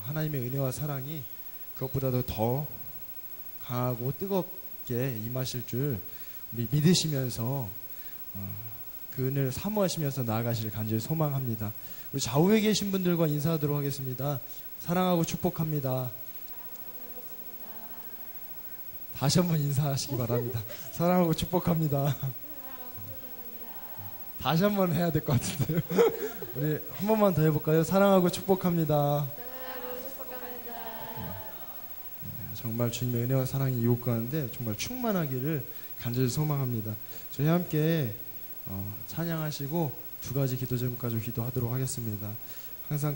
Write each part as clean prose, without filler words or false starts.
하나님의 은혜와 사랑이 그것보다도 더 강하고 뜨겁게 임하실 줄 우리 믿으시면서 그 은혜를 사모하시면서 나아가시를 간절히 소망합니다. 우리 좌우에 계신 분들과 인사하도록 하겠습니다. 사랑하고 축복합니다. 다시 한번 인사하시기 바랍니다. 사랑하고 축복합니다. 다시 한번 해야 될 것 같은데요. 우리 한 번만 더 해볼까요? 사랑하고 축복합니다. 정말 주님의 은혜와 사랑이 이곳 가운데 정말 충만하기를 간절히 소망합니다. 저희 함께 찬양하시고 두 가지 기도 제목 가지고 기도하도록 하겠습니다. 항상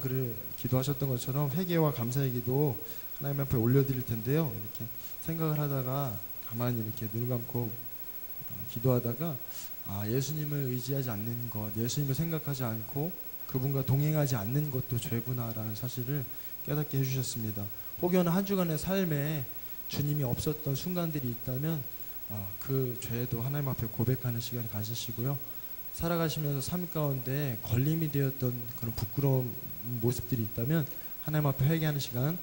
기도하셨던 것처럼 회개와 감사의 기도 하나님 앞에 올려드릴 텐데요. 이렇게 생각을 하다가 가만히 이렇게 눈 감고 기도하다가 예수님을 의지하지 않는 것, 예수님을 생각하지 않고 그분과 동행하지 않는 것도 죄구나라는 사실을 깨닫게 해주셨습니다. 혹여나 한 주간의 삶에 주님이 없었던 순간들이 있다면 그 죄도 하나님 앞에 고백하는 시간을 가지시고요. 살아가시면서 삶 가운데 걸림이 되었던 그런 부끄러운 모습들이 있다면 하나님 앞에 회개하는 시간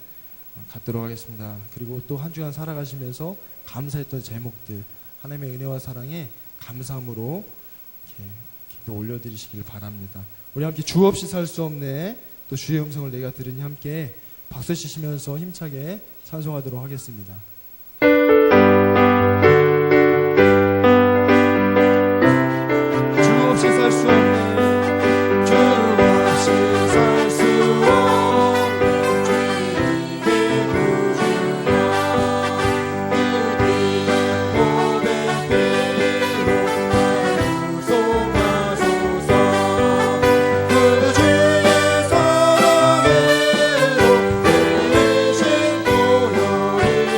갖도록 하겠습니다. 그리고 또 한 주간 살아가시면서 감사했던 제목들 하나님의 은혜와 사랑에 감사함으로 이렇게 기도 올려드리시길 바랍니다. 우리 함께 주 없이 살 수 없네, 또 주의 음성을 내가 들으니 함께 박수 치시면서 힘차게 찬송하도록 하겠습니다. 주 없이 살 수 없네, 주 없이 살 수 없네, 주님의 구주여 그 귀한 고백대로 하루 속하소서. 그 주의 사랑으로 내 인생 보혈이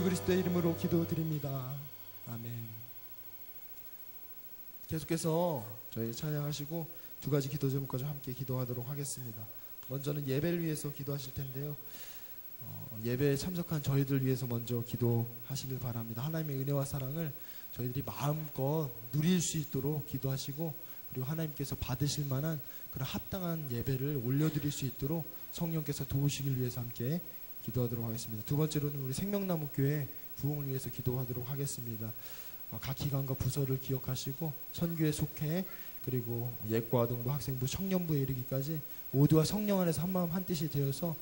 그리스도의 이름으로 기도드립니다. 아멘. 계속해서 저희 찬양하시고 두 가지 기도 제목까지 함께 기도하도록 하겠습니다. 먼저는 예배를 위해서 기도하실 텐데요. 예배에 참석한 저희들 위해서 먼저 기도하시길 바랍니다. 하나님의 은혜와 사랑을 저희들이 마음껏 누릴 수 있도록 기도하시고, 그리고 하나님께서 받으실 만한 그런 합당한 예배를 올려드릴 수 있도록 성령께서 도우시길 위해서 함께 기도하도록 하겠습니다. 두 번째로는 우리 생명나무교회 부흥을 위해서 기도하도록 하겠습니다. 각 기관과 부서를 기억하시고 선교에 속해, 그리고 예과 아동부, 학생부, 청년부에 이르기까지 모두가 성령 안에서 한마음 한뜻이 되어서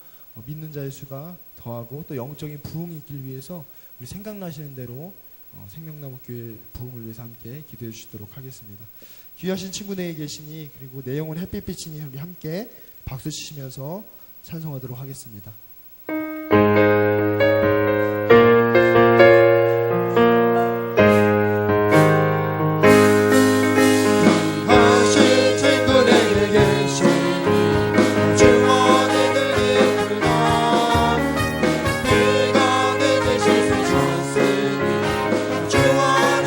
믿는 자의 수가 더하고 또 영적인 부흥이 있길 위해서 우리 생각나시는 대로 생명나무교회 부흥을 위해서 함께 기도해 주시도록 하겠습니다. 귀하신 친구 내에 계시니, 그리고 내 영혼 햇빛빛이니 우리 함께 박수 치시면서 찬송하도록 하겠습니다. 주원을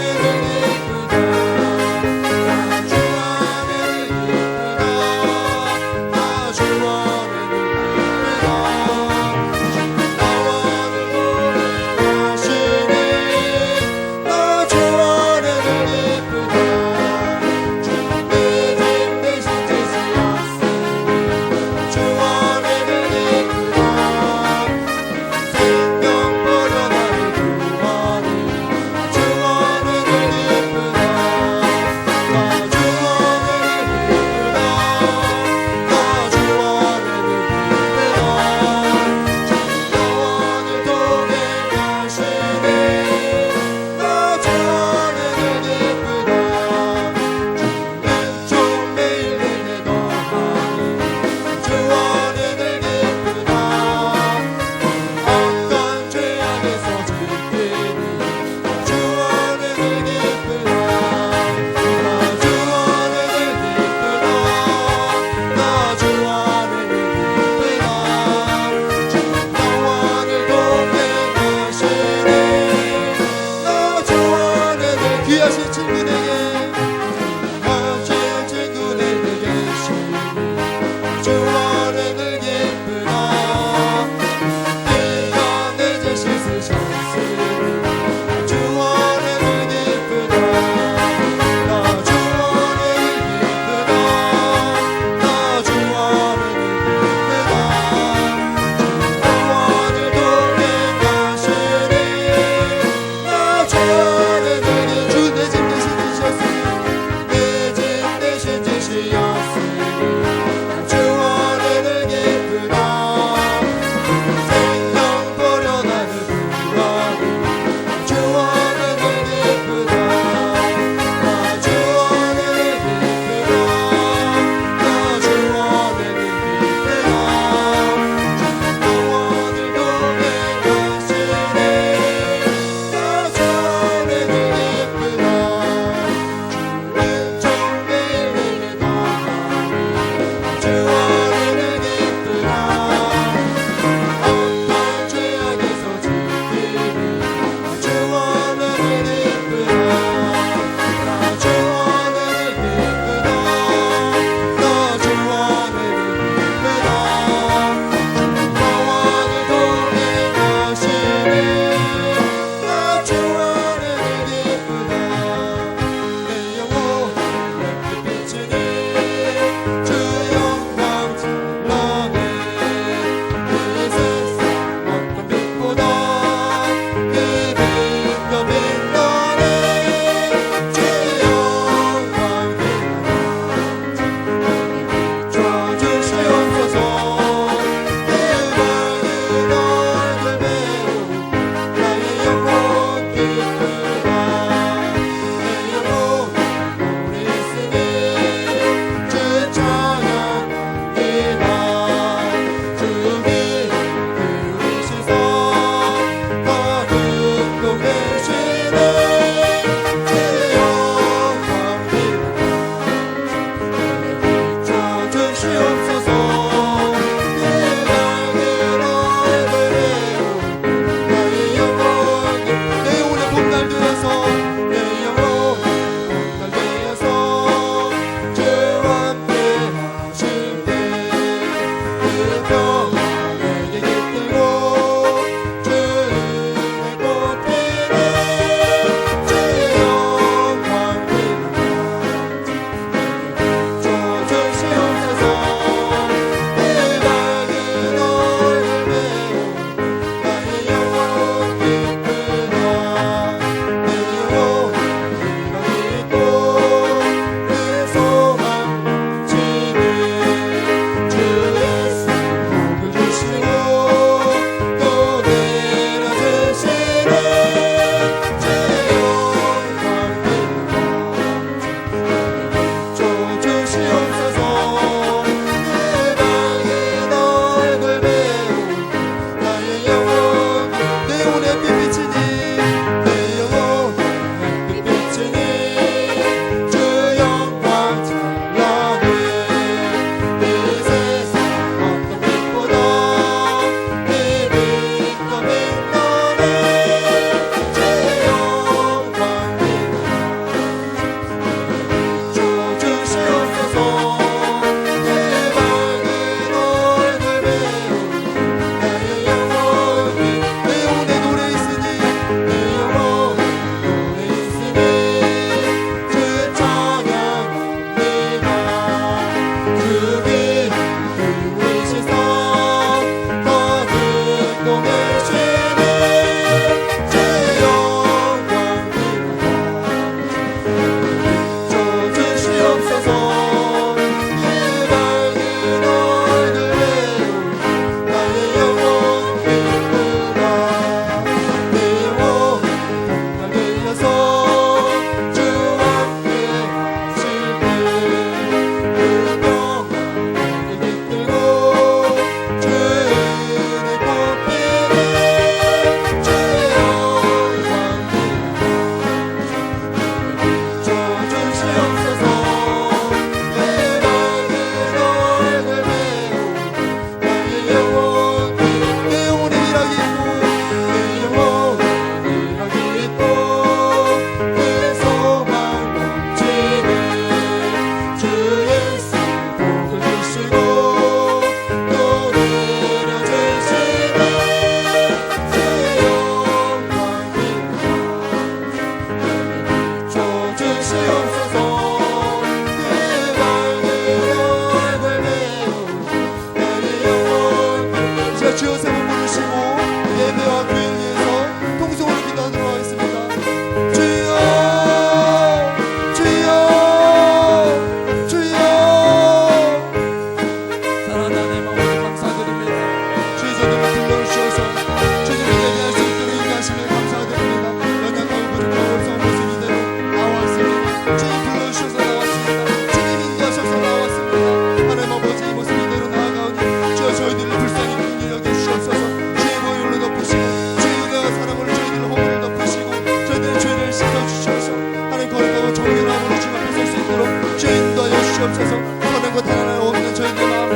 저희들을 불쌍히 긍휼히 여겨주시옵소서. 주의 보혈로 덮으시고 주의 은혜와 사랑으로 저희들의 허물을 덮으시고 저희들의 죄를 씻어주셔서 하나님 거룩하고 정결함으로 주님 앞에 설 수 있도록 주의 인도하여 주시옵소서. 선한 것 하나 없는 저희들의 마음을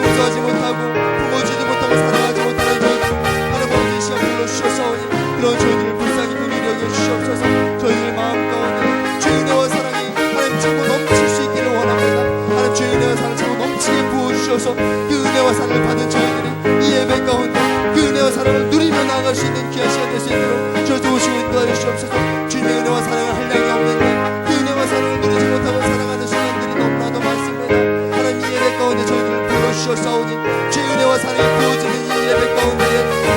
용서하지 못하고 품어주지 못하고 사랑하지 못하는 저희들 하나님 아버지 시간 불러주셨사오니 그런 저희들을 불쌍히 긍휼히 여겨주시옵소서. 저희들의 마음 가운데 주의 은혜와 사랑이 하나님 차고 넘칠 수 있기를 원합니다. 하나님 주의 은혜와 사랑을 차고 넘치게 부어주셔서 그 은혜와 사랑을 받은 저희들이 이 예배 가운데 그 은혜와 사랑을 누리며 나아갈 수 있는 귀한 시간 될 수 있도록 저희 도우시고 인도하여 주시옵소서. 주님의 은혜와 사랑을 한량이 없는데 그 은혜와 사랑을 누리지 못하고 사랑하는 시간들이 너무나도 많습니다. 하나님 이 예배 가운데 저희들을 불러주셨사오니 주의 은혜와 사랑이 부어지는 이 예배 가운데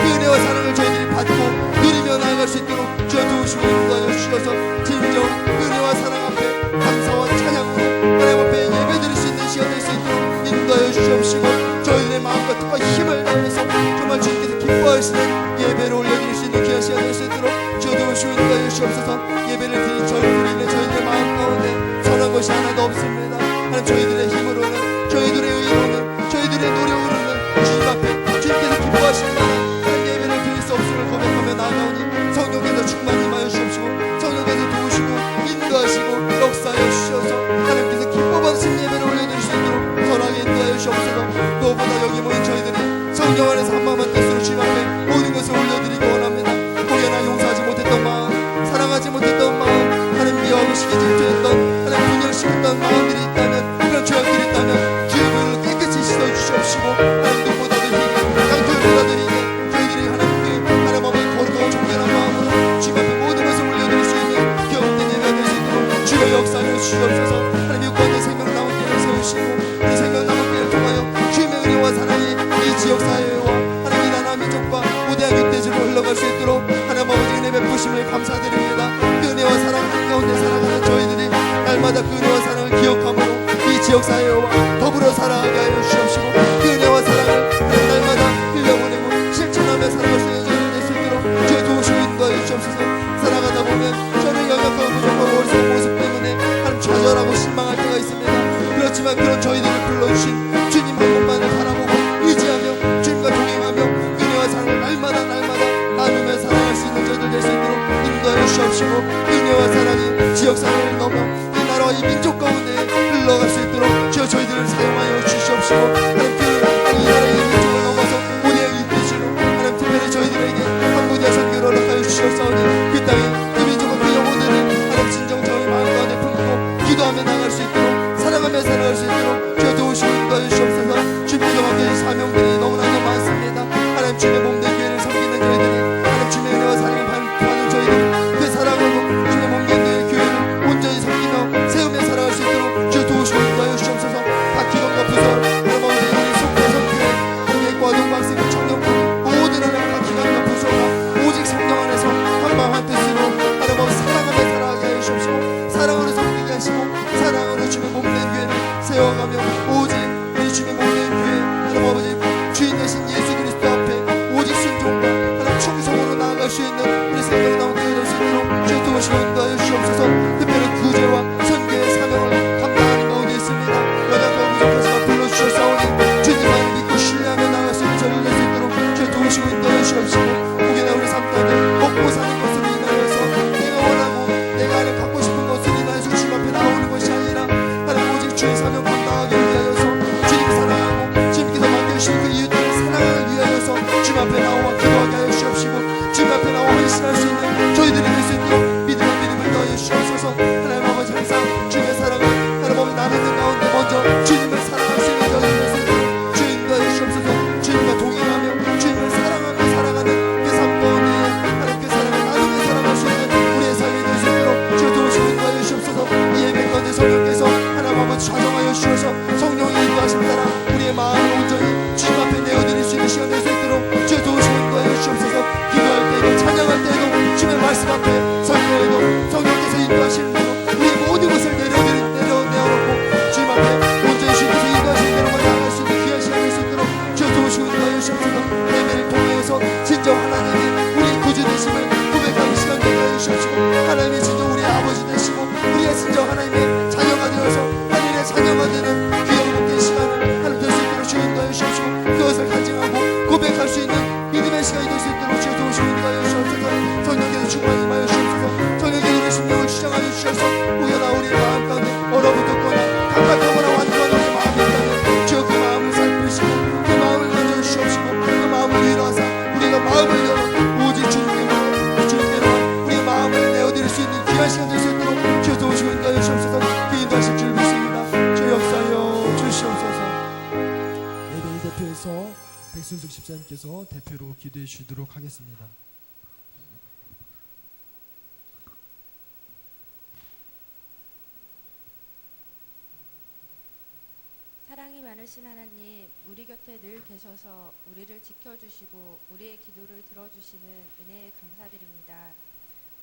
그 은혜와 사랑을 저희들이 받고 누리며 나아갈 수 있도록 저희 도우시고 인도하여 주셔서 진정 은혜와 사랑 앞에 감사와 찬양으로 하나님 앞에 예배 드릴 수 있는 시간 될 수 있도록 인도하여 주시옵시고 저희들의 마음과 뜻과 힘을 다해서 정말 주님께서 기뻐하시는 예배를 올려드릴 수 있는 귀한 시간 될 수 있도록 저희 도우시고 인도하여 주시옵소서. 예배를 드린 저희들이 있는 저희들의 마음 가운데 선한 것이 하나도 없습니다. 하나님 저희들의 힘으로는 저희들의 의로는 저희들의 노력으로는 주님 앞에 주님께서 기뻐하시는 하나님 예배를 드릴 수 없음을 고백하며 나아가오니 성령께서 충만히 임하여 주시옵시고 성령께서 도우시고 인도하시고 역사하여 주셔서 하나님께서 기뻐 받으신 예배를 올려드릴 수 있도록 선하게 인도하여 주옵소서. 무엇보다 여기 모인 저희들이 성령 안에서 한마음한 뜻으로 주님 앞에 모든 것을 올려드리기 원합니다. 혹여나 용서하지 못했던 마음 사랑하지 못했던 마음 하나님 미워하고 시기 질투했던 하나님 분열시켰던 마음들이 있다면 그런 죄악들이 있다면 주의 보혈로 깨끗이 씻어주시옵시고 하나님 눈보다도 희게 양털보다도 희게 저희들이 하나님께 하나님 아버지 거룩하고 정결한 마음으로 주님 앞에 모든 것을 올려드릴 수 있는 기억된 예배가 될 수 있도록 주의 역사하여 주시옵소서. 하나님 유권의 생명나무 길을 세우시고 이 생명나무 길을 통하여 주님의 은혜와 사랑이 이 지역사회와 하나님 이 나라 민족과 무대한 육대지로 흘러갈 수 있도록 하나님 아버지 은혜 베푸심을 감사드립니다. 그 은혜와 사랑 한가운데 살아가는 저희들이 날마다 그 은혜와 사랑을 기억함으로 이 지역사회와 더불어 살아가게 하여 주시옵시고 그 은혜와 사랑을 날마다 흘려보내고 실천하며 살아갈 수 있는 저희들 될 수 있도록 주의 도우시고 인도하여 주시옵소서. 살아가다 보면 저는 연약하고 부족하고 어리석은 모습 때문에 하나님 좌절하고 실망할 때가 있습니다. 그렇지만 그런 저희들을 불러주신 주님 한 분만을 바라보고 의지하며 주님과 동행하며 은혜와 사랑을 날마다 나누며 살아갈 수 있는 저희들 될 수 있도록 인도하여 주시옵시고 은혜와 사랑이 지역사회를 넘어 이 나라와 이 민족 가운데 흘러갈 수 있도록 주여 저희들을 사용하여 주시옵시고 하나님 이 나라의 이 민족을 넘어서 무대의 이미지로 하나님 특별히 저희들에게 한 무대의 선교를 허락하여 주시옵사오니 그 땅에 그 민족과 그 영혼들을 하나님 진정 저희 마음 가운데 품고 기도하며 나갈 수 있도록 사랑하며 살아갈 수 있도록 주여 도우시고 인도하여 주시옵소서. 주님께서 맡겨진 사명들이 너무나도 많습니다. 하나님 주님의 몸된 교회를 섬기는 저희들이 하나님 주님의 은혜와 사랑을 받는 저희들이 그 사랑으로 주님의 몸된 교회를 온전히 섬기며 세우며 살아갈 수 있도록 주여 도우시고 인도하여 주시옵소서. 각 기관과 부서 하나님 아버지 우리 속대선 교회 공예과 동방생명 청년부 모든 하나님 각 기관과 부서가 오직 성령 안에서 한마음 한 뜻으로 하나님 아버지 사랑하며 살아가게 하여 주시옵시고 사랑으로 섬기게 하시고 사랑으로 주님의 몸된 교회를 세워가며 오직 우리 주님의 몸된 교회 하나님 아버지 주인 되신 예수 그리스도 앞에 오직 순종과 하나님 충성으로 나아갈 수 있는 우리 생명나무 교회 될 수 있도록 주여 도우시고 인도하여 주시옵소서. 특별히 구제와 선교의 사명을 감당하는 가운데 있습니다. 연약하고 부족하지만 불러주셨사오니 주님만을 믿고 신뢰하며 나아갈 수 있는 저를 될 수 있도록 주여 도우시고 인도하여 주시옵시고 혹여나 우리 삶 가운데 먹고 사는 것으로 인하여서 내가 원하고 내가 하나님 갖고 싶은 것으로 인하여서 주님 앞에 나오는 것이 아니라 하나님 오직 주의 사명 감당하기 위하여서 주님 사랑하고 주님께서 맡겨주신 그 이웃들을 사랑하기 위하여서 주님 앞에 나와 기도하게 하여 주시옵시고 주님 앞에 나와 헌신할 수 있는 저희들이 될 수 있도록 믿음을 더하여 주시옵소서. 하나님 아버지 항상 주님의 사랑을 하나님 아버지 나누는 가운데 먼저 주님을 사랑할 수 있는 저희들이 될 수 있도록 주님 인도하여 주시옵소서. 주님과 동행하며 주님을 사랑하며 살아가는 그 삶 가운데 하나님 그 사랑을 나누며 살아갈 수 있는 우리의 삶이 될 수 있도록 주여 도우시고 인도하여 주시옵소서. 이 예배 가운데 성령께서 하나님 아버지 좌정하여 주셔서 성령이 인도하심 따라 우리의 마음을 온전히 주님 앞에 내어드릴 수 있는 시간 될 수 있도록 주여 도우시고 기도의 시간이 될 수 있도록 주여 도우시고 인도하여 주옵소서. 성령께서 충만히 임하여 주옵소서. 성령께서 우리 심령을 주장하여 주셔서 우여나 우리 마음 가운데 얼어붙었거나 감각하거나 완전한 우리 마음이 있다면 주여 그 마음을 살피시고 그 마음을 만져 주시옵시고 그 마음을 위로하사 우리가 마음을 열어 오직 주님께로만 우리의 마음을 내어드릴 수 있는 귀한 시간 될 수 있도록 주여 도우시고 인도하여 주옵소서. 그 인도하실 줄 믿습니다. 주여 역사하여 주시옵소서. 예배를 대표해서 백순숙 집사님께서 대표로 기도해 주시도록 하겠습니다. 사랑이 많으신 하나님, 우리 곁에 늘 계셔서 우리를 지켜주시고 우리의 기도를 들어주시는 은혜에 감사드립니다.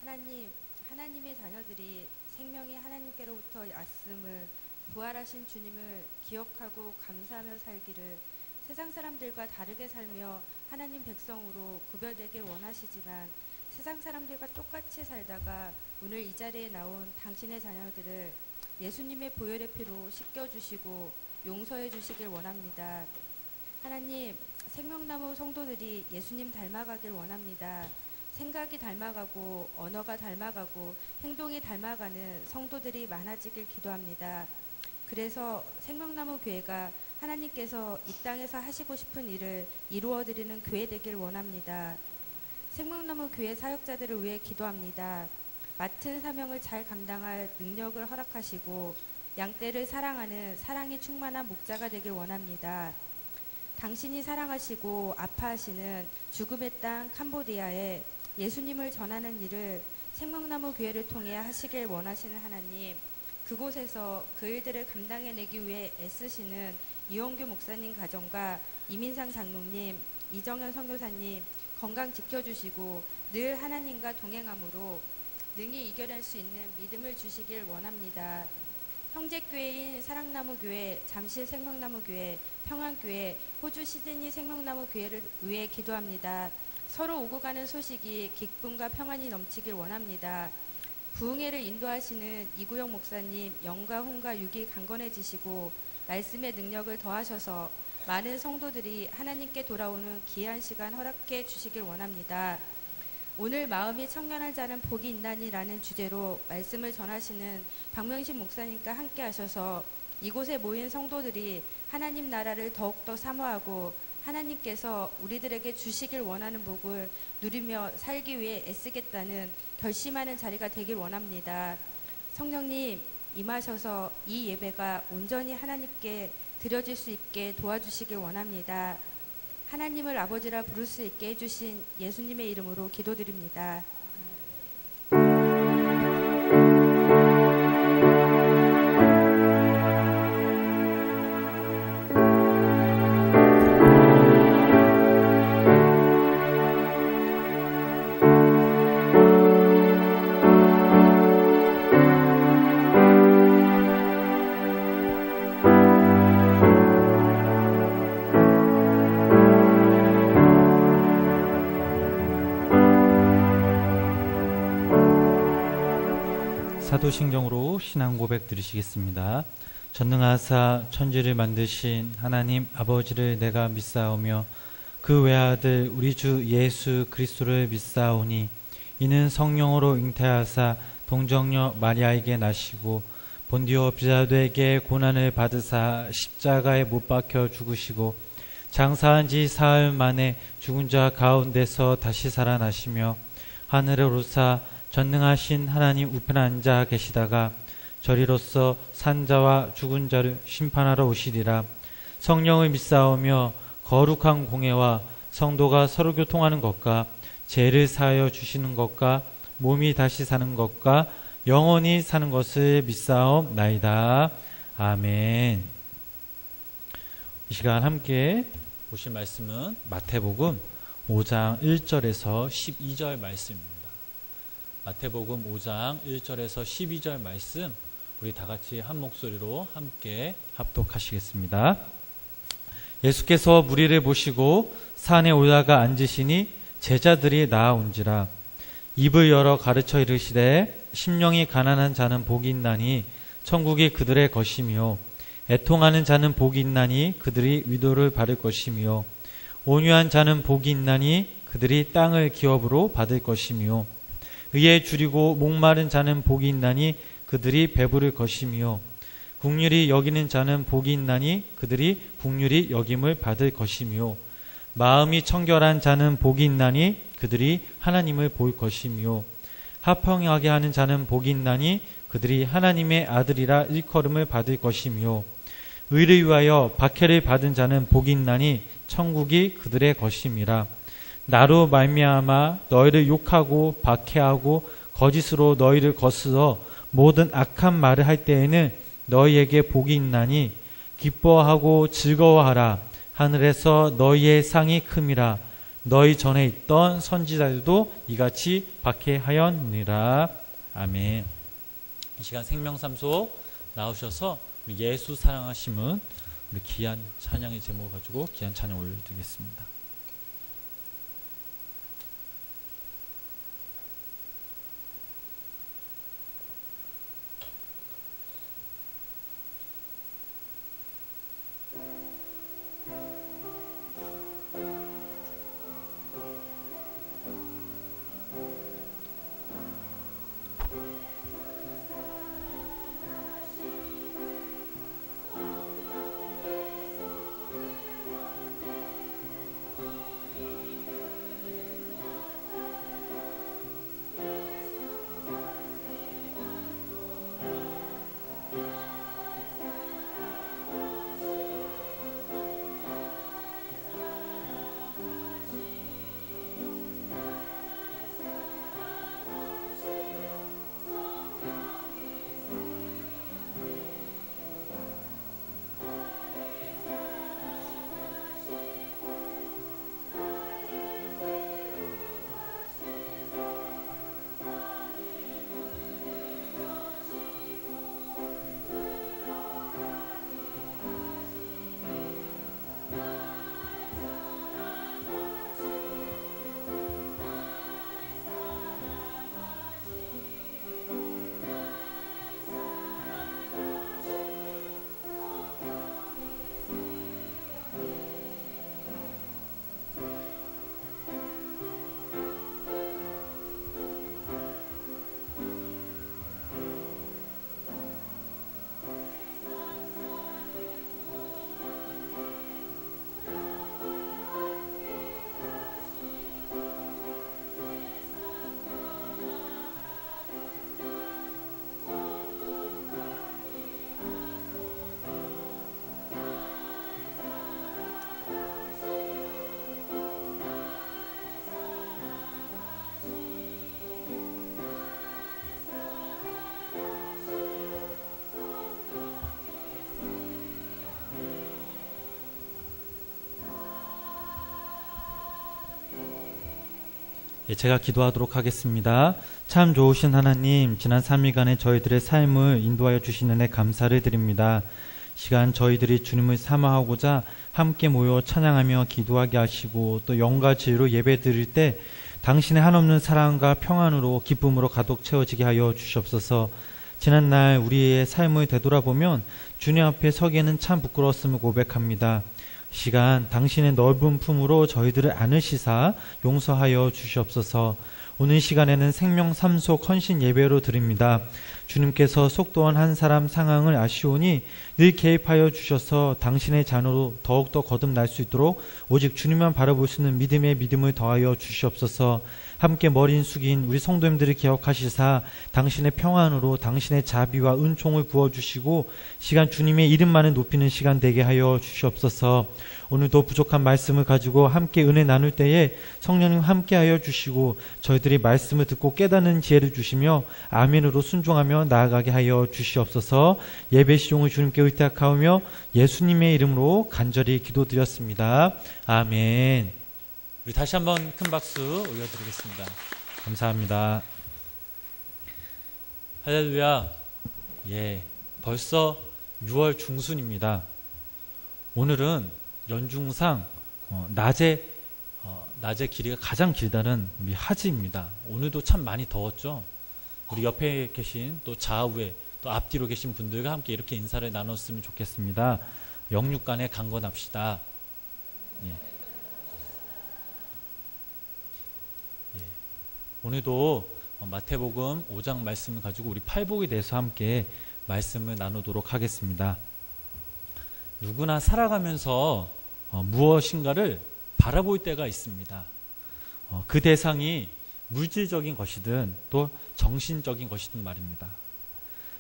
하나님, 하나님의 자녀들이 생명이 하나님께로부터 왔음을, 부활하신 주님을 기억하고 감사하며 살기를, 세상 사람들과 다르게 살며 하나님 백성으로 구별되길 원하시지만 세상 사람들과 똑같이 살다가 오늘 이 자리에 나온 당신의 자녀들을 예수님의 보혈의 피로 씻겨주시고 용서해 주시길 원합니다. 하나님, 생명나무 성도들이 예수님 닮아가길 원합니다. 생각이 닮아가고 언어가 닮아가고 행동이 닮아가는 성도들이 많아지길 기도합니다. 그래서 생명나무 교회가 하나님께서 이 땅에서 하시고 싶은 일을 이루어드리는 교회 되길 원합니다. 생명나무 교회 사역자들을 위해 기도합니다. 맡은 사명을 잘 감당할 능력을 허락하시고 양떼를 사랑하는 사랑이 충만한 목자가 되길 원합니다. 당신이 사랑하시고 아파하시는 죽음의 땅 캄보디아에 예수님을 전하는 일을 생명나무 교회를 통해 하시길 원하시는 하나님, 그곳에서 그 일들을 감당해내기 위해 애쓰시는 이원규 목사님 가정과 이민상 장로님, 이정현 선교사님 건강 지켜주시고 늘 하나님과 동행함으로 능히 이겨낼 수 있는 믿음을 주시길 원합니다. 형제교회인 사랑나무교회, 잠실 생명나무교회, 평안교회, 호주 시드니 생명나무교회를 위해 기도합니다. 서로 오고 가는 소식이 기쁨과 평안이 넘치길 원합니다. 부흥회를 인도하시는 이구영 목사님 영과 혼과 육이 강건해지시고 말씀의 능력을 더하셔서 많은 성도들이 하나님께 돌아오는 귀한 시간 허락해 주시길 원합니다. 오늘 마음이 청결한 자는 복이 있나니라는 주제로 말씀을 전하시는 박명신 목사님과 함께 하셔서 이곳에 모인 성도들이 하나님 나라를 더욱더 사모하고 하나님께서 우리들에게 주시길 원하는 복을 누리며 살기 위해 애쓰겠다는 결심하는 자리가 되길 원합니다. 성령님 임하셔서 이 예배가 온전히 하나님께 드려질 수 있게 도와주시길 원합니다. 하나님을 아버지라 부를 수 있게 해주신 예수님의 이름으로 기도드립니다. 사도신경으로 신앙 고백 드리시겠습니다. 전능하사 천지를 만드신 하나님 아버지를 내가 믿사오며 그 외아들 우리 주 예수 그리스도를 믿사오니 이는 성령으로 잉태하사 동정녀 마리아에게 나시고 본디오 빌라도에게 고난을 받으사 십자가에 못 박혀 죽으시고 장사한 지 사흘 만에 죽은 자 가운데서 다시 살아나시며 하늘에 오르사 전능하신 하나님 우편에 앉아 계시다가 저리로서 산자와 죽은 자를 심판하러 오시리라. 성령을 믿사오며 거룩한 공회와 성도가 서로 교통하는 것과 죄를 사하여 주시는 것과 몸이 다시 사는 것과 영원히 사는 것을 믿사옵나이다. 아멘. 이 시간 함께 보실 말씀은 마태복음 5장 1절에서 12절 말씀입니다. 마태복음 5장 1절에서 12절 말씀 우리 다 같이 한 목소리로 함께 합독하시겠습니다. 예수께서 무리를 보시고 산에 올라가 앉으시니 제자들이 나아온지라. 입을 열어 가르쳐 이르시되 심령이 가난한 자는 복이 있나니 천국이 그들의 것이며 애통하는 자는 복이 있나니 그들이 위로를 받을 것이며 온유한 자는 복이 있나니 그들이 땅을 기업으로 받을 것이며 의에 줄이고 목마른 자는 복이 있나니 그들이 배부를 것이며 긍휼히 여기는 자는 복이 있나니 그들이 긍휼히 여김을 받을 것이며 마음이 청결한 자는 복이 있나니 그들이 하나님을 볼 것이며 화평하게 하는 자는 복이 있나니 그들이 하나님의 아들이라 일컬음을 받을 것이며 의를 위하여 박해를 받은 자는 복이 있나니 천국이 그들의 것임이라. 나로 말미암아 너희를 욕하고 박해하고 거짓으로 너희를 거스러 모든 악한 말을 할 때에는 너희에게 복이 있나니 기뻐하고 즐거워하라. 하늘에서 너희의 상이 큼이라. 너희 전에 있던 선지자들도 이같이 박해하였느니라. 아멘. 이 시간 생명삼소 나오셔서 우리 예수 사랑하심은 우리 귀한 찬양의 제목을 가지고 귀한 찬양 올려드리겠습니다. 제가 기도하도록 하겠습니다. 참 좋으신 하나님, 지난 3일간의 저희들의 삶을 인도하여 주신 은혜 감사를 드립니다. 시간 저희들이 주님을 사모하고자 함께 모여 찬양하며 기도하게 하시고 또 영과 지혜로 예배 드릴 때 당신의 한없는 사랑과 평안으로 기쁨으로 가득 채워지게 하여 주시옵소서. 지난날 우리의 삶을 되돌아보면 주님 앞에 서기에는 참 부끄러웠음을 고백합니다. 시간 당신의 넓은 품으로 저희들을 안으시사 용서하여 주시옵소서. 오늘 시간에는 생명 삼속 헌신 예배로 드립니다. 주님께서 속도한 한 사람 상황을 아시오니 늘 개입하여 주셔서 당신의 자녀로 더욱더 거듭날 수 있도록 오직 주님만 바라볼 수 있는 믿음의 믿음을 더하여 주시옵소서. 함께 머리 숙인 우리 성도님들을 기억하시사 당신의 평안으로 당신의 자비와 은총을 부어주시고 시간 주님의 이름만을 높이는 시간 되게 하여 주시옵소서. 오늘도 부족한 말씀을 가지고 함께 은혜 나눌 때에 성령님 함께 하여 주시고 저희들이 말씀을 듣고 깨닫는 지혜를 주시며 아멘으로 순종하며 나아가게 하여 주시옵소서. 예배 시종을 주님께 의탁하오며 예수님의 이름으로 간절히 기도드렸습니다. 아멘. 우리 다시 한번 큰 박수 올려드리겠습니다. 감사합니다. 할렐루야. 벌써 6월 중순입니다. 오늘은 연중상 낮의 길이가 가장 길다는 우리 하지입니다. 오늘도 참 많이 더웠죠. 우리 옆에 계신 또 좌우에 또 앞뒤로 계신 분들과 함께 이렇게 인사를 나눴으면 좋겠습니다. 영육간에 강건합시다. 오늘도 마태복음 5장 말씀을 가지고 우리 팔복에 대해서 함께 말씀을 나누도록 하겠습니다. 누구나 살아가면서 무엇인가를 바라볼 때가 있습니다. 그 대상이 물질적인 것이든 또 정신적인 것이든 말입니다.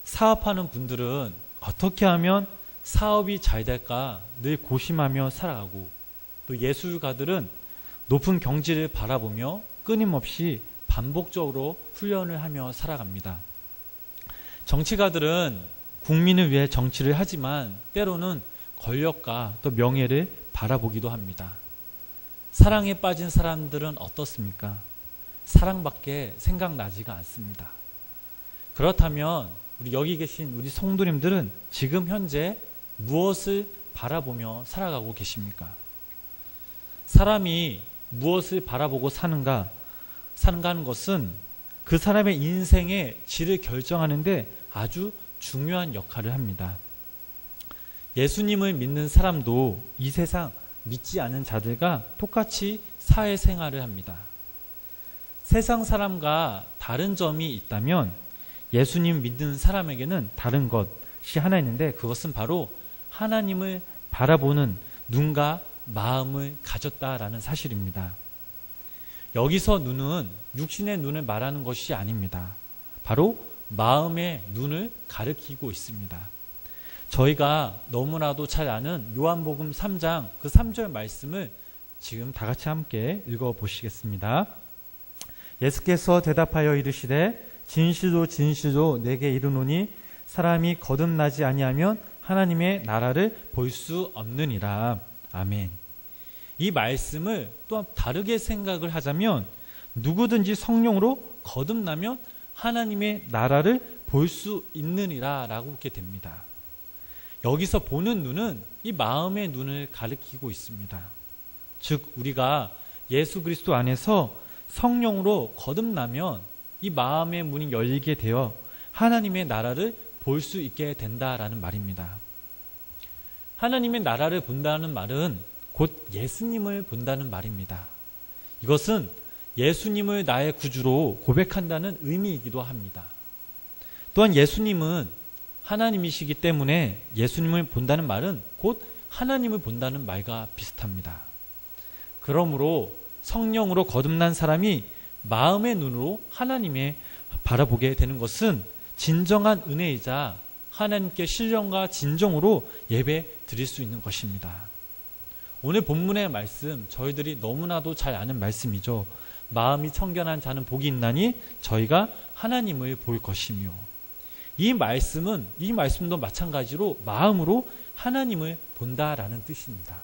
사업하는 분들은 어떻게 하면 사업이 잘 될까 늘 고심하며 살아가고, 또 예술가들은 높은 경지를 바라보며 끊임없이 반복적으로 훈련을 하며 살아갑니다. 정치가들은 국민을 위해 정치를 하지만 때로는 권력과 또 명예를 바라보기도 합니다. 사랑에 빠진 사람들은 어떻습니까? 사랑밖에 생각나지가 않습니다. 그렇다면 우리 여기 계신 우리 성도님들은 지금 현재 무엇을 바라보며 살아가고 계십니까? 사람이 무엇을 바라보고 사는가 하는 것은 그 사람의 인생의 질을 결정하는데 아주 중요한 역할을 합니다. 예수님을 믿는 사람도 이 세상 믿지 않은 자들과 똑같이 사회생활을 합니다. 세상 사람과 다른 점이 있다면 예수님 믿는 사람에게는 다른 것이 하나 있는데, 그것은 바로 하나님을 바라보는 눈과 마음을 가졌다라는 사실입니다. 여기서 눈은 육신의 눈을 말하는 것이 아닙니다. 바로 마음의 눈을 가리키고 있습니다. 저희가 너무나도 잘 아는 요한복음 3장 그 3절 말씀을 지금 다 같이 함께 읽어보시겠습니다. 예수께서 대답하여 이르시되 진실로 진실로 내게 이르노니 사람이 거듭나지 아니하면 하나님의 나라를 볼 수 없느니라. 아멘. 이 말씀을 또 다르게 생각을 하자면 누구든지 성령으로 거듭나면 하나님의 나라를 볼 수 있느니라 라고 이렇게 됩니다. 여기서 보는 눈은 이 마음의 눈을 가리키고 있습니다. 즉 우리가 예수 그리스도 안에서 성령으로 거듭나면 이 마음의 문이 열리게 되어 하나님의 나라를 볼 수 있게 된다라는 말입니다. 하나님의 나라를 본다는 말은 곧 예수님을 본다는 말입니다. 이것은 예수님을 나의 구주로 고백한다는 의미이기도 합니다. 또한 예수님은 하나님이시기 때문에 예수님을 본다는 말은 곧 하나님을 본다는 말과 비슷합니다. 그러므로 성령으로 거듭난 사람이 마음의 눈으로 하나님을 바라보게 되는 것은 진정한 은혜이자 하나님께 신령과 진정으로 예배 드릴 수 있는 것입니다. 오늘 본문의 말씀, 저희들이 너무나도 잘 아는 말씀이죠. 마음이 청결한 자는 복이 있나니 저희가 하나님을 볼 것이며, 이 말씀도 마찬가지로 마음으로 하나님을 본다라는 뜻입니다.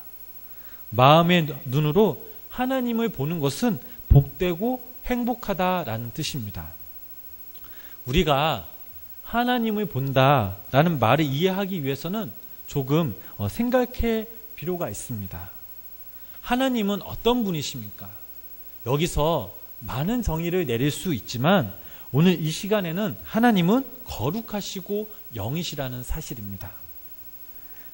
마음의 눈으로 하나님을 보는 것은 복되고 행복하다라는 뜻입니다. 우리가 하나님을 본다라는 말을 이해하기 위해서는 조금 생각할 필요가 있습니다. 하나님은 어떤 분이십니까? 여기서 많은 정의를 내릴 수 있지만 오늘 이 시간에는 하나님은 거룩하시고 영이시라는 사실입니다.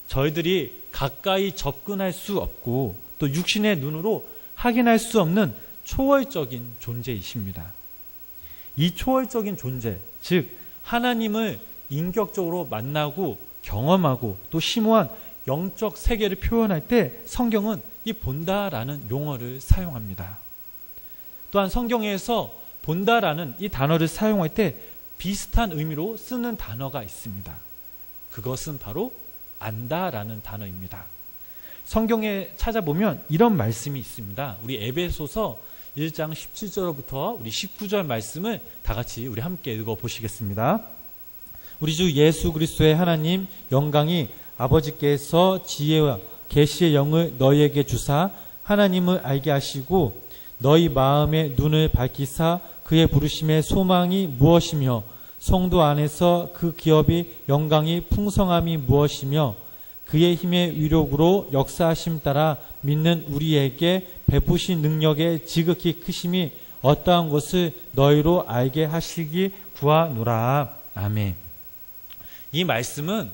저희들이 가까이 접근할 수 없고 또 육신의 눈으로 확인할 수 없는 초월적인 존재이십니다. 이 초월적인 존재, 즉 하나님을 인격적으로 만나고 경험하고 또 심오한 영적 세계를 표현할 때 성경은 이 본다라는 용어를 사용합니다. 또한 성경에서 본다라는 이 단어를 사용할 때 비슷한 의미로 쓰는 단어가 있습니다. 그것은 바로 안다라는 단어입니다. 성경에 찾아보면 이런 말씀이 있습니다. 우리 에베소서 1장 17절부터 우리 19절 말씀을 다 같이 우리 함께 읽어보시겠습니다. 우리 주 예수 그리스도의 하나님 영광이 아버지께서 지혜와 계시의 영을 너희에게 주사 하나님을 알게 하시고 너희 마음의 눈을 밝히사 그의 부르심의 소망이 무엇이며 성도 안에서 그 기업이 영광이 풍성함이 무엇이며 그의 힘의 위력으로 역사하심 따라 믿는 우리에게 베푸신 능력의 지극히 크심이 어떠한 것을 너희로 알게 하시기 구하노라. 아멘. 이 말씀은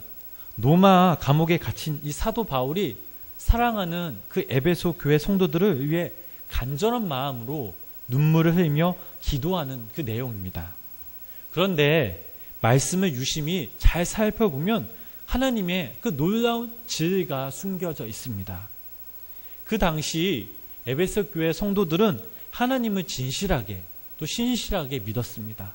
로마 감옥에 갇힌 이 사도 바울이 사랑하는 그 에베소 교회 성도들을 위해 간절한 마음으로 눈물을 흘리며 기도하는 그 내용입니다. 그런데 말씀을 유심히 잘 살펴보면 하나님의 그 놀라운 진리가 숨겨져 있습니다. 그 당시 에베소 교회 성도들은 하나님을 진실하게 또 신실하게 믿었습니다.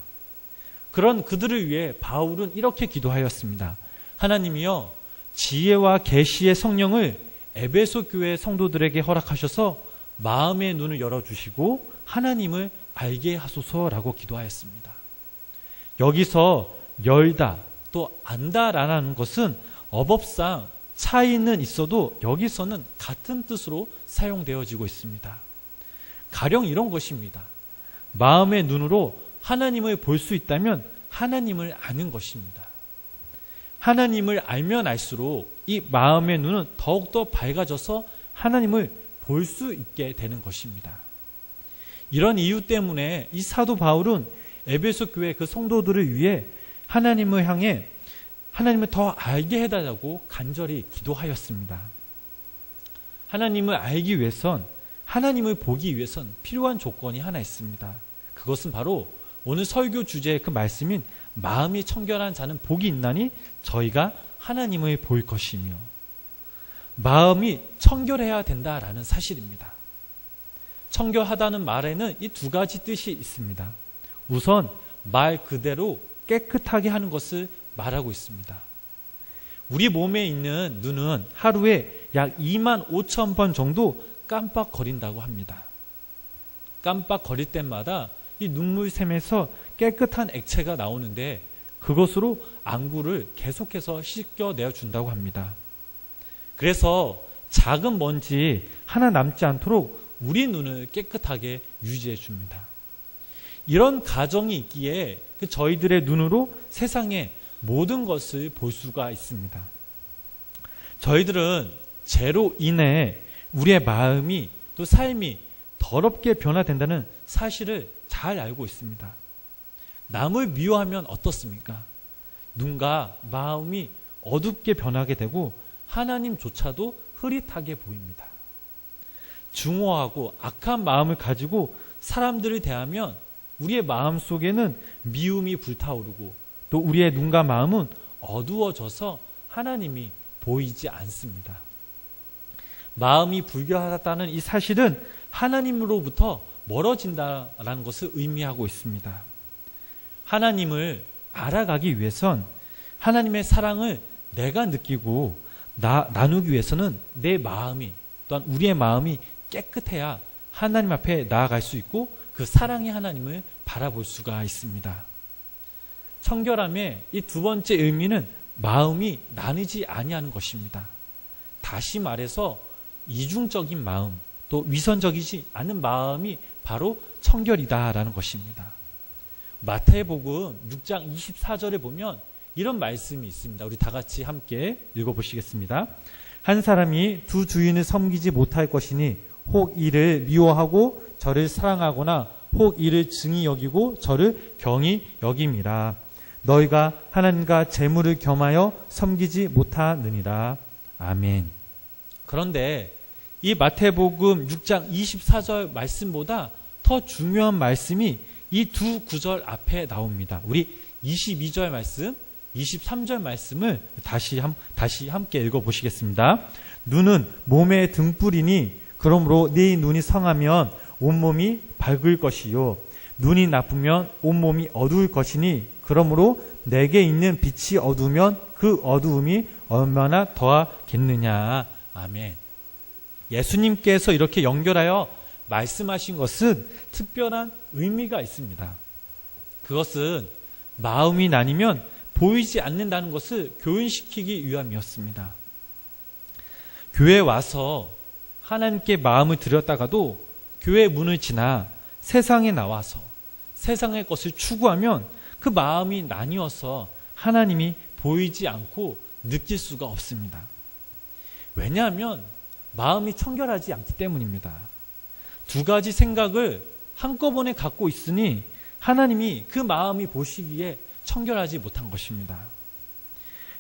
그런 그들을 위해 바울은 이렇게 기도하였습니다. 하나님이여, 지혜와 계시의 성령을 에베소 교회 성도들에게 허락하셔서 마음의 눈을 열어주시고 하나님을 알게 하소서라고 기도하였습니다. 여기서 열다 또 안다라는 것은 어법상 차이는 있어도 여기서는 같은 뜻으로 사용되어지고 있습니다. 가령 이런 것입니다. 마음의 눈으로 하나님을 볼 수 있다면 하나님을 아는 것입니다. 하나님을 알면 알수록 이 마음의 눈은 더욱더 밝아져서 하나님을 볼 수 있게 되는 것입니다. 이런 이유 때문에 이 사도 바울은 에베소 교회 그 성도들을 위해 하나님을 향해 하나님을 더 알게 해달라고 간절히 기도하였습니다. 하나님을 알기 위해선, 하나님을 보기 위해선 필요한 조건이 하나 있습니다. 그것은 바로 오늘 설교 주제의 그 말씀인 마음이 청결한 자는 복이 있나니 저희가 하나님을 볼 것이며, 마음이 청결해야 된다라는 사실입니다. 청결하다는 말에는 이 두 가지 뜻이 있습니다. 우선 말 그대로 깨끗하게 하는 것을 말하고 있습니다. 우리 몸에 있는 눈은 하루에 약 2만 5천 번 정도 깜빡거린다고 합니다. 깜빡거릴 때마다 이 눈물샘에서 깨끗한 액체가 나오는데 그것으로 안구를 계속해서 씻겨내어 준다고 합니다. 그래서 작은 먼지 하나 남지 않도록 우리 눈을 깨끗하게 유지해 줍니다. 이런 가정이 있기에 저희들의 눈으로 세상의 모든 것을 볼 수가 있습니다. 저희들은 죄로 인해 우리의 마음이 또 삶이 더럽게 변화된다는 사실을 잘 알고 있습니다. 남을 미워하면 어떻습니까? 눈과 마음이 어둡게 변하게 되고 하나님조차도 흐릿하게 보입니다. 중후하고 악한 마음을 가지고 사람들을 대하면 우리의 마음 속에는 미움이 불타오르고 또 우리의 눈과 마음은 어두워져서 하나님이 보이지 않습니다. 마음이 불결하다는 이 사실은 하나님으로부터 멀어진다라는 것을 의미하고 있습니다. 하나님을 알아가기 위해선 하나님의 사랑을 내가 느끼고 나누기 위해서는 내 마음이 또한 우리의 마음이 깨끗해야 하나님 앞에 나아갈 수 있고 그 사랑의 하나님을 바라볼 수가 있습니다. 청결함의 이 두 번째 의미는 마음이 나뉘지 아니하는 것입니다. 다시 말해서 이중적인 마음 또 위선적이지 않은 마음이 바로 청결이다라는 것입니다. 마태복음 6장 24절에 보면 이런 말씀이 있습니다. 우리 다 같이 함께 읽어보시겠습니다. 한 사람이 두 주인을 섬기지 못할 것이니 혹 이를 미워하고 저를 사랑하거나 혹 이를 증히 여기고 저를 경히 여김이라. 너희가 하나님과 재물을 겸하여 섬기지 못하느니라. 아멘. 그런데 이 마태복음 6장 24절 말씀보다 더 중요한 말씀이 이 두 구절 앞에 나옵니다. 우리 22절 말씀, 23절 말씀을 다시 함께 읽어보시겠습니다. 눈은 몸의 등불이니 그러므로 네 눈이 성하면 온몸이 밝을 것이요 눈이 나쁘면 온몸이 어두울 것이니 그러므로 내게 있는 빛이 어두우면 그 어두움이 얼마나 더하겠느냐. 아멘. 예수님께서 이렇게 연결하여 말씀하신 것은 특별한 의미가 있습니다. 그것은 마음이 나뉘면 보이지 않는다는 것을 교훈시키기 위함이었습니다. 교회에 와서 하나님께 마음을 들였다가도 교회 문을 지나 세상에 나와서 세상의 것을 추구하면 그 마음이 나뉘어서 하나님이 보이지 않고 느낄 수가 없습니다. 왜냐하면 마음이 청결하지 않기 때문입니다. 두 가지 생각을 한꺼번에 갖고 있으니 하나님이 그 마음이 보시기에 청결하지 못한 것입니다.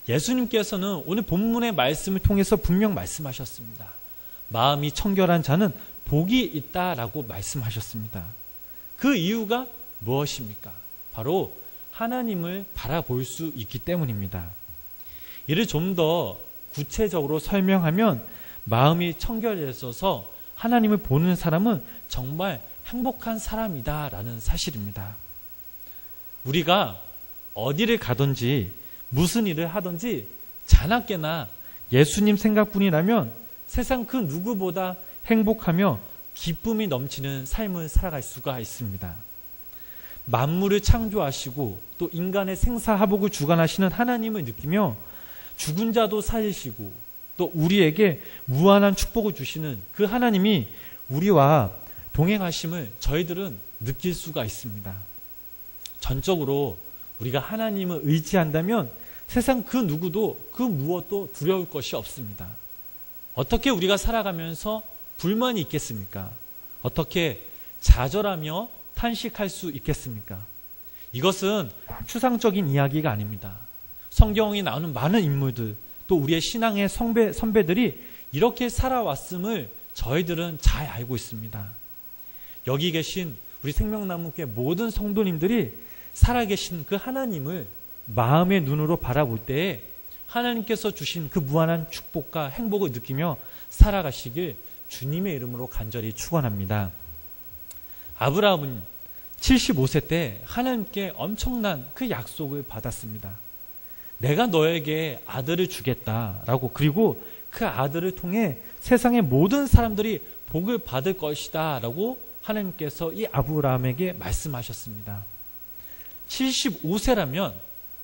예수님께서는 오늘 본문의 말씀을 통해서 분명 말씀하셨습니다. 마음이 청결한 자는 복이 있다라고 말씀하셨습니다. 그 이유가 무엇입니까? 바로 하나님을 바라볼 수 있기 때문입니다. 이를 좀 더 구체적으로 설명하면 마음이 청결해져서 하나님을 보는 사람은 정말 행복한 사람이다라는 사실입니다. 우리가 어디를 가든지 무슨 일을 하든지 자나깨나 예수님 생각뿐이라면 세상 그 누구보다 행복하며 기쁨이 넘치는 삶을 살아갈 수가 있습니다. 만물을 창조하시고 또 인간의 생사화복을 주관하시는 하나님을 느끼며 죽은 자도 살리시고 또 우리에게 무한한 축복을 주시는 그 하나님이 우리와 동행하심을 저희들은 느낄 수가 있습니다. 전적으로 우리가 하나님을 의지한다면 세상 그 누구도 그 무엇도 두려울 것이 없습니다. 어떻게 우리가 살아가면서 불만이 있겠습니까? 어떻게 좌절하며 탄식할 수 있겠습니까? 이것은 추상적인 이야기가 아닙니다. 성경에 나오는 많은 인물들, 또 우리의 신앙의 선배들이 이렇게 살아왔음을 저희들은 잘 알고 있습니다. 여기 계신 우리 생명나무교회 모든 성도님들이 살아계신 그 하나님을 마음의 눈으로 바라볼 때에 하나님께서 주신 그 무한한 축복과 행복을 느끼며 살아가시길 주님의 이름으로 간절히 축원합니다. 아브라함은 75세 때 하나님께 엄청난 그 약속을 받았습니다. 내가 너에게 아들을 주겠다라고, 그리고 그 아들을 통해 세상의 모든 사람들이 복을 받을 것이다 라고 하나님께서 이 아브라함에게 말씀하셨습니다. 75세라면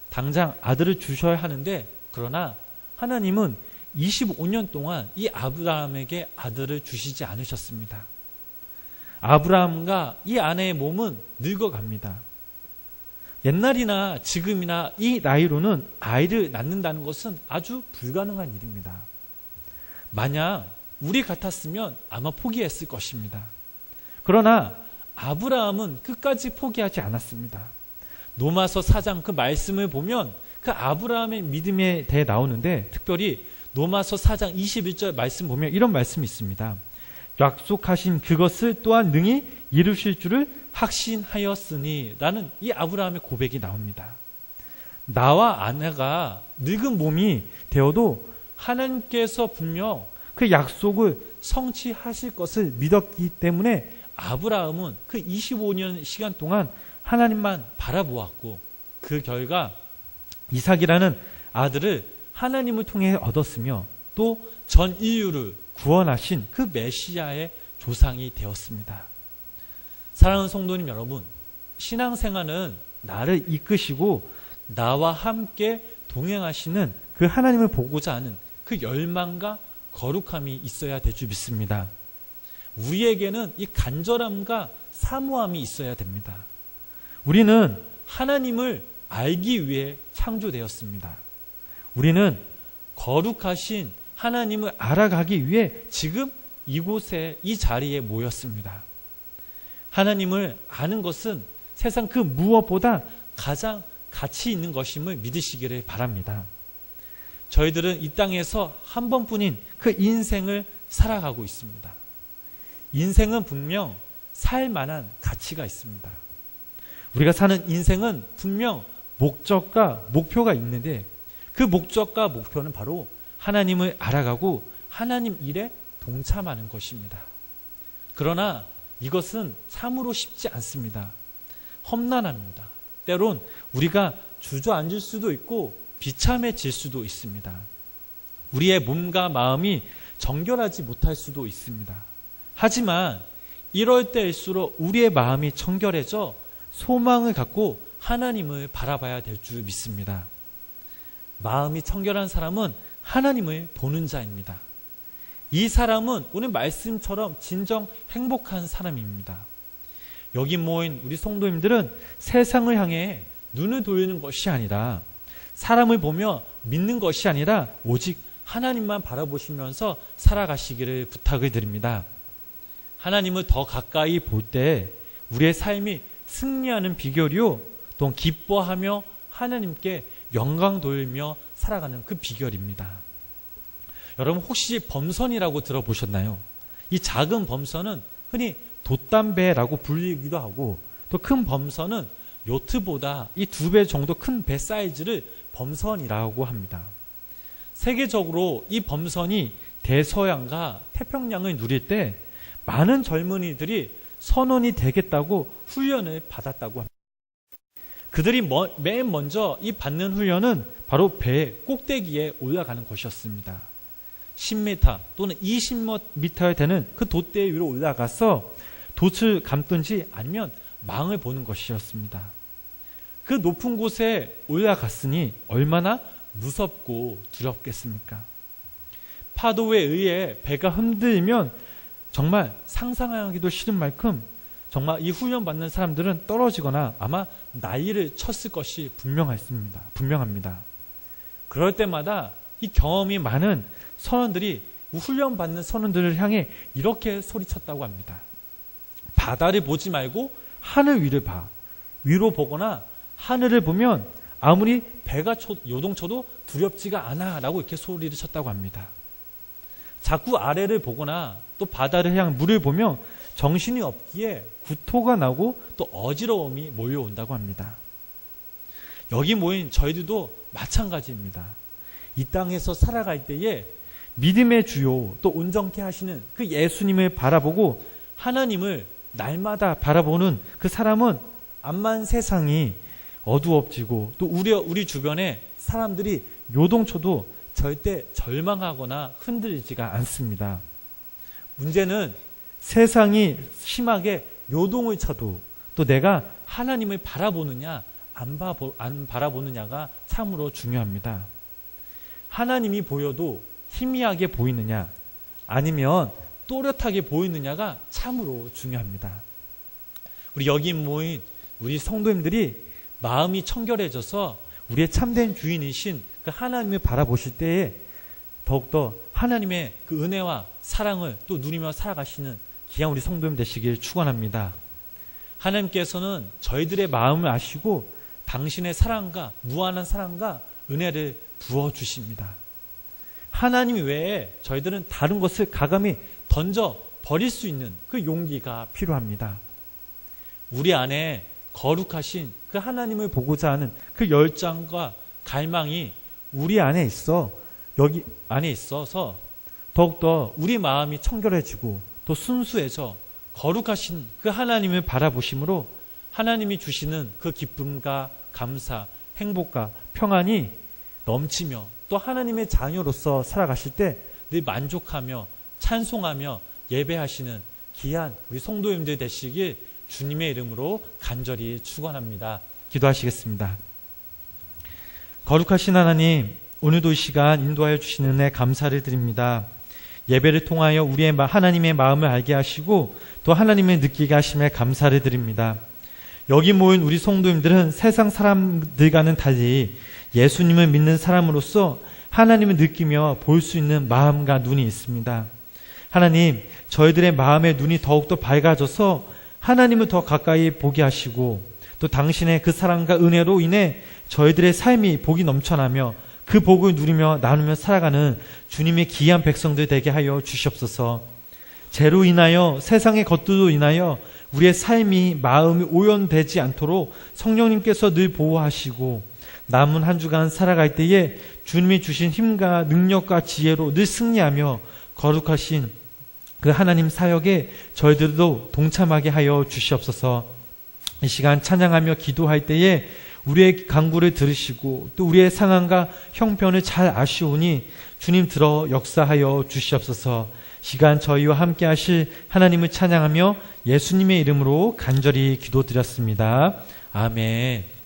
당장 아들을 주셔야 하는데, 그러나 하나님은 25년 동안 이 아브라함에게 아들을 주시지 않으셨습니다. 아브라함과 이 아내의 몸은 늙어갑니다. 옛날이나 지금이나 이 나이로는 아이를 낳는다는 것은 아주 불가능한 일입니다. 만약 우리 같았으면 아마 포기했을 것입니다. 그러나 아브라함은 끝까지 포기하지 않았습니다. 로마서 4장 그 말씀을 보면 그 아브라함의 믿음에 대해 나오는데, 특별히 로마서 4장 21절 말씀 보면 이런 말씀이 있습니다. 약속하신 그것을 또한 능히 이루실 줄을 확신하였으니 라는 이 아브라함의 고백이 나옵니다. 나와 아내가 늙은 몸이 되어도 하나님께서 분명 그 약속을 성취하실 것을 믿었기 때문에 아브라함은 그 25년 시간 동안 하나님만 바라보았고, 그 결과 이삭이라는 아들을 하나님을 통해 얻었으며 또 전 인류를 구원하신 그 메시아의 조상이 되었습니다. 사랑하는 성도님 여러분, 신앙생활은 나를 이끄시고 나와 함께 동행하시는 그 하나님을 보고자 하는 그 열망과 거룩함이 있어야 될 줄 믿습니다. 우리에게는 이 간절함과 사모함이 있어야 됩니다. 우리는 하나님을 알기 위해 창조되었습니다. 우리는 거룩하신 하나님을 알아가기 위해 지금 이곳에, 이 자리에 모였습니다. 하나님을 아는 것은 세상 그 무엇보다 가장 가치 있는 것임을 믿으시기를 바랍니다. 저희들은 이 땅에서 한 번뿐인 그 인생을 살아가고 있습니다. 인생은 분명 살 만한 가치가 있습니다. 우리가 사는 인생은 분명 목적과 목표가 있는데, 그 목적과 목표는 바로 하나님을 알아가고 하나님 일에 동참하는 것입니다. 그러나 이것은 참으로 쉽지 않습니다. 험난합니다. 때론 우리가 주저앉을 수도 있고 비참해질 수도 있습니다. 우리의 몸과 마음이 정결하지 못할 수도 있습니다. 하지만 이럴 때일수록 우리의 마음이 청결해져 소망을 갖고 하나님을 바라봐야 될 줄 믿습니다. 마음이 청결한 사람은 하나님을 보는 자입니다. 이 사람은 오늘 말씀처럼 진정 행복한 사람입니다. 여기 모인 우리 성도님들은 세상을 향해 눈을 돌리는 것이 아니라, 사람을 보며 믿는 것이 아니라 오직 하나님만 바라보시면서 살아가시기를 부탁을 드립니다. 하나님을 더 가까이 볼 때 우리의 삶이 승리하는 비결이요, 또 기뻐하며 하나님께 영광 돌리며 살아가는 그 비결입니다. 여러분, 혹시 범선이라고 들어보셨나요? 이 작은 범선은 흔히 돛담배라고 불리기도 하고 또 큰 범선은 요트보다 이 2배 정도 큰 배 사이즈를 범선이라고 합니다. 세계적으로 이 범선이 대서양과 태평양을 누릴 때 많은 젊은이들이 선원이 되겠다고 훈련을 받았다고 합니다. 그들이 맨 먼저 이 받는 훈련은 바로 배 꼭대기에 올라가는 것이었습니다. 10m 또는 20m에 되는 그 돛대 위로 올라가서 돛을 감든지 아니면 망을 보는 것이었습니다. 그 높은 곳에 올라갔으니 얼마나 무섭고 두렵겠습니까? 파도에 의해 배가 흔들리면 정말 상상하기도 싫은 만큼 정말 이 훈련받는 사람들은 떨어지거나 아마 난리를 쳤을 것이 분명합니다. 그럴 때마다 이 경험이 많은 선원들이 훈련받는 선원들을 향해 이렇게 소리쳤다고 합니다. 바다를 보지 말고 하늘 위를 봐. 위로 보거나 하늘을 보면 아무리 배가 요동쳐도 두렵지가 않아 라고 이렇게 소리를 쳤다고 합니다. 자꾸 아래를 보거나 또 바다를 향한 물을 보면 정신이 없기에 구토가 나고 또 어지러움이 몰려온다고 합니다. 여기 모인 저희들도 마찬가지입니다. 이 땅에서 살아갈 때에 믿음의 주요 또 온전케 하시는 그 예수님을 바라보고 하나님을 날마다 바라보는 그 사람은 암만 세상이 어두워지고 또 우리 주변에 사람들이 요동쳐도 절대 절망하거나 흔들리지가 않습니다. 문제는 세상이 심하게 요동을 쳐도 또 내가 하나님을 바라보느냐 안 바라보느냐가 참으로 중요합니다. 하나님이 보여도 희미하게 보이느냐 아니면 또렷하게 보이느냐가 참으로 중요합니다. 우리 여기 모인 우리 성도님들이 마음이 청결해져서 우리의 참된 주인이신 그 하나님을 바라보실 때에 더욱더 하나님의 그 은혜와 사랑을 또 누리며 살아가시는 귀한 우리 성도님 되시길 축원합니다. 하나님께서는 저희들의 마음을 아시고 당신의 사랑과 무한한 사랑과 은혜를 부어주십니다. 하나님 외에 저희들은 다른 것을 가감히 던져 버릴 수 있는 그 용기가 필요합니다. 우리 안에 거룩하신 그 하나님을 보고자 하는 그 열정과 갈망이 우리 안에 여기 안에 있어서 더욱더 우리 마음이 청결해지고 또 순수해져 거룩하신 그 하나님을 바라보심으로 하나님이 주시는 그 기쁨과 감사, 행복과 평안이 넘치며 또 하나님의 자녀로서 살아가실 때 늘 만족하며 찬송하며 예배하시는 귀한 우리 성도님들 되시길 주님의 이름으로 간절히 축원합니다. 기도하시겠습니다. 거룩하신 하나님, 오늘도 이 시간 인도하여 주시는 은혜 감사를 드립니다. 예배를 통하여 우리의 하나님의 마음을 알게 하시고 또 하나님을 느끼게 하심에 감사를 드립니다. 여기 모인 우리 성도님들은 세상 사람들과는 달리 예수님을 믿는 사람으로서 하나님을 느끼며 볼 수 있는 마음과 눈이 있습니다. 하나님, 저희들의 마음의 눈이 더욱더 밝아져서 하나님을 더 가까이 보게 하시고 또 당신의 그 사랑과 은혜로 인해 저희들의 삶이 복이 넘쳐나며 그 복을 누리며 나누며 살아가는 주님의 귀한 백성들 되게 하여 주시옵소서. 죄로 인하여 세상의 것들로 인하여 우리의 삶이 마음이 오염되지 않도록 성령님께서 늘 보호하시고 남은 한 주간 살아갈 때에 주님이 주신 힘과 능력과 지혜로 늘 승리하며 거룩하신 그 하나님 사역에 저희들도 동참하게 하여 주시옵소서. 이 시간 찬양하며 기도할 때에 우리의 간구를 들으시고 또 우리의 상황과 형편을 잘 아시오니 주님 들어 역사하여 주시옵소서. 시간 저희와 함께 하실 하나님을 찬양하며 예수님의 이름으로 간절히 기도드렸습니다. 아멘.